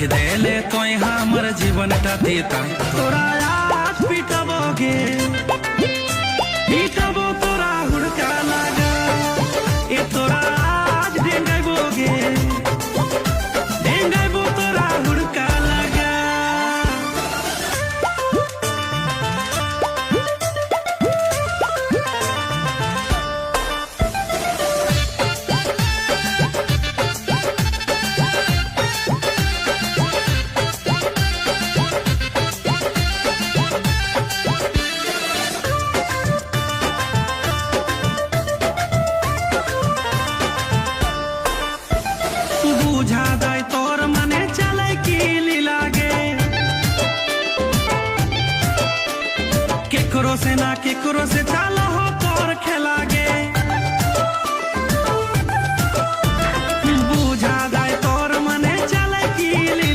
देले तोय हमर जीवन टाती ताई तोरा आज पिटबोगे पिटबो तोरा हुड़का लगा ए तोरा आज डेंगाइबोगे डेंगाइबो तोरा हुड़का लगा बुझा दाय तोर मने चले की लागे केकरो से ना केकरो से चला हो तोर खेलागे बुझा दाय तोर मने चले की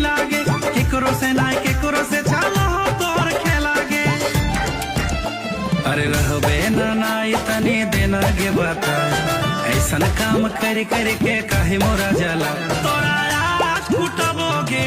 लागे केकरो से ना केकरो से चला हो तोर खेलागे अरे रहबे ना इतनी देना गे बता ऐसन काम कर के काहे मोरा जला तोरा आज कुटबोगे